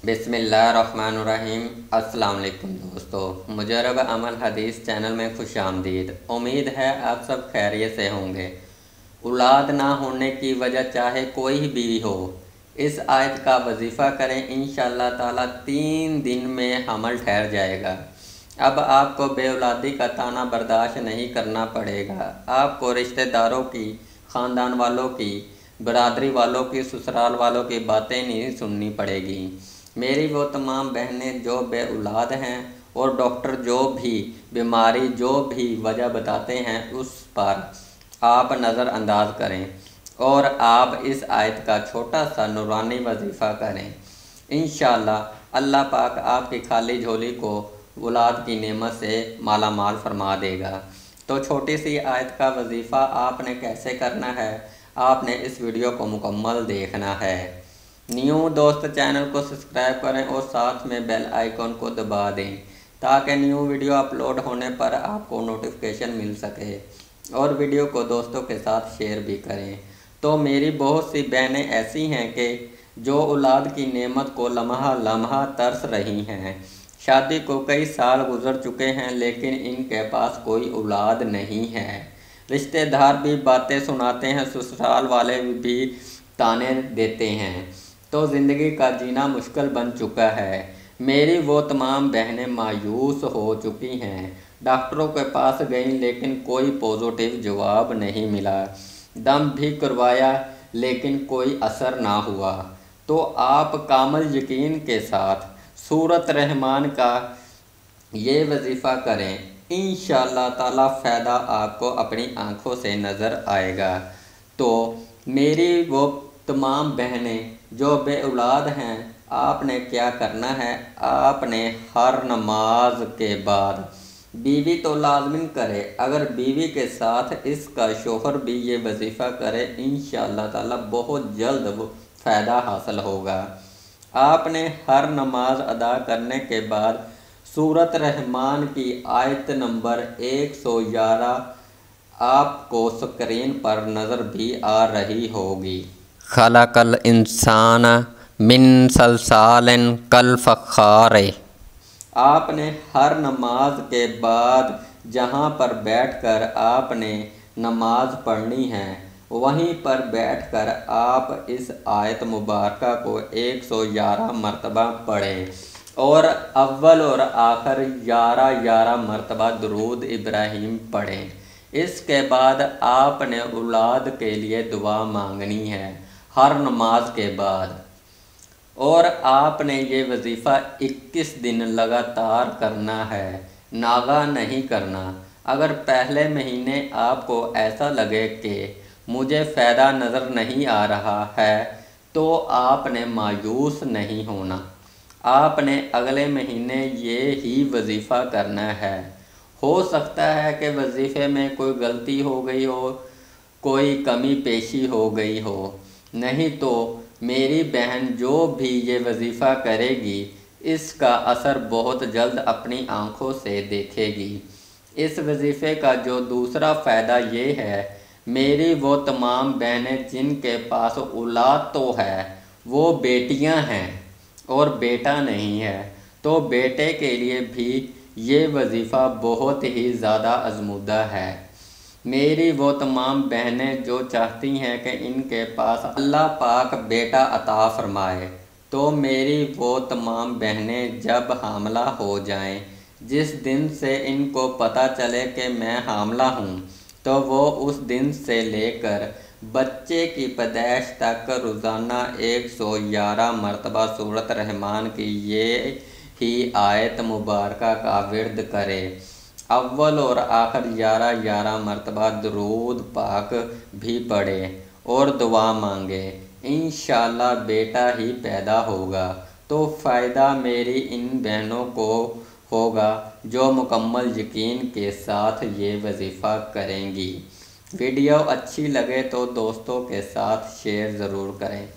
बिस्मिल्लाहिर्रहमानिर्रहीम। अस्सलाम वालेकुम दोस्तों, मुजरब अमल हदीस चैनल में खुश आमदीद। उम्मीद है आप सब खैरियत से होंगे। औलाद ना होने की वजह चाहे कोई भी हो, इस आयत का वजीफ़ा करें, इंशाअल्लाह ताला 3 दिन में हमल ठहर जाएगा। अब आपको बेऔलादी का ताना बर्दाश्त नहीं करना पड़ेगा। आपको रिश्तेदारों की, ख़ानदान वालों की, बरादरी वालों की, ससुराल वालों की बातें नहीं सुननी पड़ेगी। मेरी वो तमाम बहनें जो बे औलाद हैं और डॉक्टर जो भी बीमारी, जो भी वजह बताते हैं, उस पर आप नज़रअंदाज करें और आप इस आयत का छोटा सा नूरानी वजीफ़ा करें। इंशाअल्लाह अल्लाह पाक आपकी खाली झोली को औलाद की नेमत से माला माल फरमा देगा। तो छोटी सी आयत का वजीफ़ा आपने कैसे करना है, आपने इस वीडियो को मुकम्मल देखना है। न्यू दोस्त चैनल को सब्सक्राइब करें और साथ में बेल आइकॉन को दबा दें ताकि न्यू वीडियो अपलोड होने पर आपको नोटिफिकेशन मिल सके, और वीडियो को दोस्तों के साथ शेयर भी करें। तो मेरी बहुत सी बहनें ऐसी हैं कि जो औलाद की नेमत को लम्हा लम्हा तरस रही हैं। शादी को कई साल गुजर चुके हैं लेकिन इनके पास कोई औलाद नहीं है। रिश्तेदार भी बातें सुनाते हैं, ससुराल वाले भी ताने देते हैं, तो ज़िंदगी का जीना मुश्किल बन चुका है। मेरी वो तमाम बहनें मायूस हो चुकी हैं। डॉक्टरों के पास गईं लेकिन कोई पॉजिटिव जवाब नहीं मिला। दम भी करवाया लेकिन कोई असर ना हुआ। तो आप कामिल यकीन के साथ सूरत रहमान का ये वजीफ़ा करें, इंशाअल्लाह ताला फ़ायदा आपको अपनी आँखों से नज़र आएगा। तो मेरी वो तमाम बहनें जो बे औलाद हैं, आपने क्या करना है, आपने हर नमाज के बाद बीवी तो लाजमिन करे, अगर बीवी के साथ इसका शोहर भी ये वजीफ़ा करे, इंशाअल्लाह ताला बहुत जल्द वो फ़ायदा हासिल होगा। आपने हर नमाज अदा करने के बाद सूरत रहमान की आयत नंबर 111 आपको स्क्रीन पर नज़र भी आ रही होगी। खलकल इंसान मिन सलसालिन कल फ़ख्खार। आपने हर नमाज के बाद जहाँ पर बैठकर आपने नमाज पढ़नी है, वहीं पर बैठकर आप इस आयत मुबारका को 111 मरतबा पढ़ें और अव्वल और आखिर 11 मरतबा दुरूद इब्राहीम पढ़ें। इसके बाद आपने औलाद के लिए दुआ मांगनी है हर नमाज के बाद, और आपने ये वजीफ़ा 21 दिन लगातार करना है, नागा नहीं करना। अगर पहले महीने आपको ऐसा लगे कि मुझे फ़ायदा नज़र नहीं आ रहा है, तो आपने मायूस नहीं होना। आपने अगले महीने ये ही वजीफ़ा करना है। हो सकता है कि वजीफ़े में कोई गलती हो गई हो, कोई कमी पेशी हो गई हो, नहीं तो मेरी बहन जो भी ये वजीफ़ा करेगी, इसका असर बहुत जल्द अपनी आँखों से देखेगी। इस वजीफ़े का जो दूसरा फ़ायदा ये है, मेरी वो तमाम बहनें जिनके पास औलाद तो है, वो बेटियां हैं और बेटा नहीं है, तो बेटे के लिए भी ये वजीफ़ा बहुत ही ज़्यादा आज़मूदा है। मेरी वो तमाम बहनें जो चाहती हैं कि इनके पास अल्लाह पाक बेटा अता फ़रमाए, तो मेरी वो तमाम बहनें जब हामला हो जाएं, जिस दिन से इनको पता चले कि मैं हामला हूँ, तो वो उस दिन से लेकर बच्चे की पैदाइश तक रोज़ाना 111 मरतबा सूरत रहमान की ये ही आयत मुबारका का विर्द करे। अव्वल और आखिर 11 मरतबा दुरूद पाक भी पढ़े और दुआ मांगे, इंशाअल्लाह बेटा ही पैदा होगा। तो फ़ायदा मेरी इन बहनों को होगा जो मुकम्मल यकीन के साथ ये वजीफ़ा करेंगी। वीडियो अच्छी लगे तो दोस्तों के साथ शेयर ज़रूर करें।